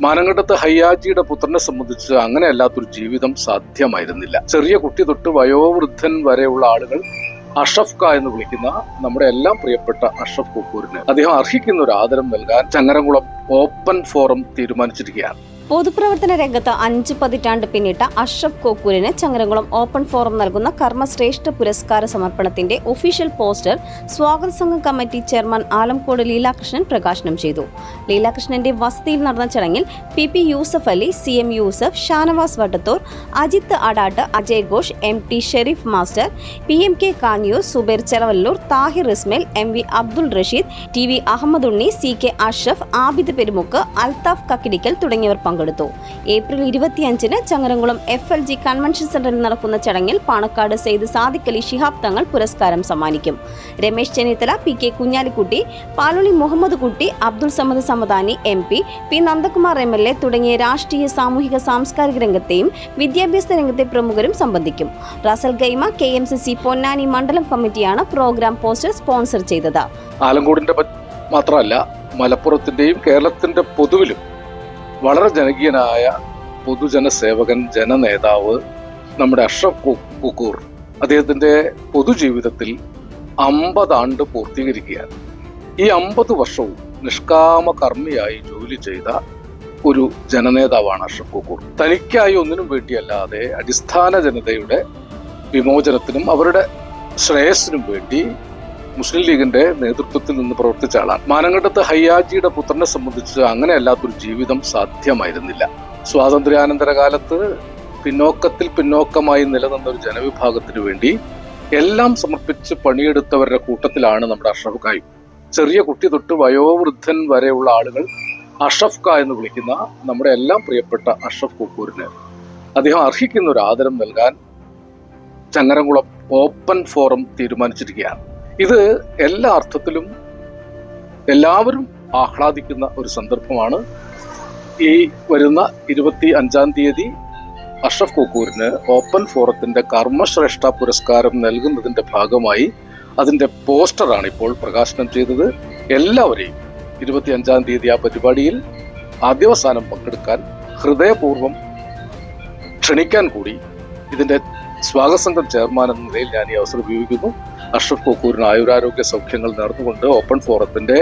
മാനങ്കണ്ടത്ത് ഹയ്യാജിയുടെ പുത്രനെ സംബന്ധിച്ച് അങ്ങനെയല്ലാത്തൊരു ജീവിതം സാധ്യമായിരുന്നില്ല. ചെറിയ കുട്ടി തൊട്ട് വയോവൃദ്ധൻ വരെയുള്ള ആളുകൾ അഷ്റഫ് ഖാ എന്ന് വിളിക്കുന്ന നമ്മുടെ എല്ലാം പ്രിയപ്പെട്ട അഷ്റഫ് കൊക്കൂരിന് അദ്ദേഹം അർഹിക്കുന്ന ഒരു ആദരം നൽകാൻ ചങ്ങരംകുളം ഓപ്പൺ ഫോറം തീരുമാനിച്ചിരിക്കുകയാണ്. പൊതുപ്രവർത്തന രംഗത്ത് 5 പതിറ്റാണ്ട് പിന്നിട്ട അഷ്റഫ് കൊക്കൂരിന് ചങ്ങരംകുളം ഓപ്പൺ ഫോറം നൽകുന്ന കർമ്മശ്രേഷ്ഠ പുരസ്കാര സമർപ്പണത്തിന്റെ ഒഫീഷ്യൽ പോസ്റ്റർ സ്വാഗത സംഘം കമ്മിറ്റി ചെയർമാൻ ആലംകോട് ലീലാകൃഷ്ണൻ പ്രകാശനം ചെയ്തു. ലീലാകൃഷ്ണന്റെ വസതിയിൽ നടന്ന ചടങ്ങിൽ PP Yusuf Ali, CM Yusuf, Shanavas Vattathur, Ajith Adatt, Ajay Ghosh, MT Sherif master, PMK Kanjoor, Zubair Cheravallur, Thahir Ismail, MV Abdul Rasheed, TV Ahammed Unni, CK Ashraf, Abid Perumukku, Althaf Kakkidikkal തുടങ്ങിയവർ പങ്കെടുത്തു. ഏപ്രിൽ 25-ന് ചങ്ങരംകുളം FLG കൺവെൻഷൻ സെന്ററിൽ നടക്കുന്ന ചടങ്ങിൽ പാണക്കാട് സെയ്ദ് സാദിഖ് അലി ശിഹാബ് തങ്ങൾ പുരസ്കാരം സമ്മാനിക്കും. രമേശ് ചെന്നിത്തല, PK കുഞ്ഞാലിക്കുട്ടി, പാലോളി മുഹമ്മദ് കുട്ടി, Abdul Samad Samadani MP, P Nandakumar MLA തുടങ്ങിയ രാഷ്ട്രീയ, സാമൂഹിക, സാംസ്കാരിക രംഗത്തെയും വിദ്യാഭ്യാസ രംഗത്തെ പ്രമുഖരും സംബന്ധിക്കും. റസൽ ഗൈമ KMCC പൊന്നാനി മണ്ഡലം കമ്മിറ്റിയാണ് പ്രോഗ്രാം പോസ്റ്റർ സ്പോൺസർ ചെയ്തത്. ആലങ്കോടിന്റെ മാത്രമല്ല മലപ്പുറത്തിന്റെയും കേരളത്തിന്റെ പൊതുവിലും വളരെ ജനകീയനായ പൊതുജന സേവകൻ, ജനനേതാവ് നമ്മുടെ അഷ്റഫ് കൊക്കൂർ അദ്ദേഹത്തിന്റെ പൊതുജീവിതത്തിൽ 50 ആണ്ട് പൂർത്തീകരിക്കുകയാണ്. ഈ 50 വർഷവും നിഷ്കാമ കർമ്മിയായി ജോലി ചെയ്ത ഒരു ജനനേതാവാണ് അഷ്റഫ് കൊക്കൂർ. തനിക്കായി ഒന്നിനും വേണ്ടിയല്ലാതെ അടിസ്ഥാന ജനതയുടെ വിമോചനത്തിനും അവരുടെ ശ്രേയസ്സിനും വേണ്ടി മുസ്ലിം ലീഗിന്റെ നേതൃത്വത്തിൽ നിന്ന് പ്രവർത്തിച്ച ആളാണ്. മാനങ്കണ്ടത്ത് ഹയ്യാജിയുടെ പുത്രനെ സംബന്ധിച്ച് അങ്ങനെയല്ലാത്തൊരു ജീവിതം സാധ്യമായിരുന്നില്ല. സ്വാതന്ത്ര്യാനന്തര കാലത്ത് പിന്നോക്കമായി നിലനിന്ന ഒരു ജനവിഭാഗത്തിന് വേണ്ടി എല്ലാം സമർപ്പിച്ച് പണിയെടുത്തവരുടെ കൂട്ടത്തിലാണ് നമ്മുടെ അഷ്റഫ് ഖായും. ചെറിയ കുട്ടി തൊട്ട് വയോവൃദ്ധൻ വരെയുള്ള ആളുകൾ അഷ്റഫ് ഖാ എന്ന് വിളിക്കുന്ന നമ്മുടെ എല്ലാം പ്രിയപ്പെട്ട അഷ്റഫ് കൊക്കൂരിന് അദ്ദേഹം അർഹിക്കുന്ന ഒരു ആദരം നൽകാൻ ചങ്ങരംകുളം ഓപ്പൺ ഫോറം തീരുമാനിച്ചിരിക്കുകയാണ്. ഇത് എല്ലാ അർത്ഥത്തിലും എല്ലാവരും ആഹ്ലാദിക്കുന്ന ഒരു സന്ദർഭമാണ്. ഈ വരുന്ന 25-ാം തീയതി അഷ്റഫ് കൊക്കൂരിന് ഓപ്പൺ ഫോറത്തിന്റെ കർമ്മശ്രേഷ്ഠ പുരസ്കാരം നൽകുന്നതിന്റെ ഭാഗമായി അതിന്റെ പോസ്റ്ററാണ് ഇപ്പോൾ പ്രകാശനം ചെയ്തത്. എല്ലാവരെയും 25-ാം തീയതി ആ പരിപാടിയിൽ ആദ്യവസാനം പങ്കെടുക്കാൻ ഹൃദയപൂർവ്വം ക്ഷണിക്കാൻ കൂടി ഇതിന്റെ സ്വാഗത സംഘം ചെയർമാൻ എന്ന നിലയിൽ ഞാൻ ഈ അവസരം ഉപയോഗിക്കുന്നു. അഷ്റഫ് കൊക്കൂരിന് ആയുരാരോഗ്യ സൗഖ്യങ്ങൾ നേർന്നുകൊണ്ട് ഓപ്പൺ ഫോറത്തിന്റെ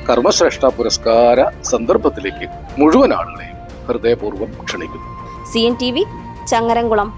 കർമ്മശ്രേഷ്ഠ പുരസ്കാര സന്ദർഭത്തിലേക്ക് മുഴുവൻ ആളുകളെയും ഹൃദയപൂർവ്വം ക്ഷണിക്കുന്നു. CNTV ചങ്ങരംകുളം.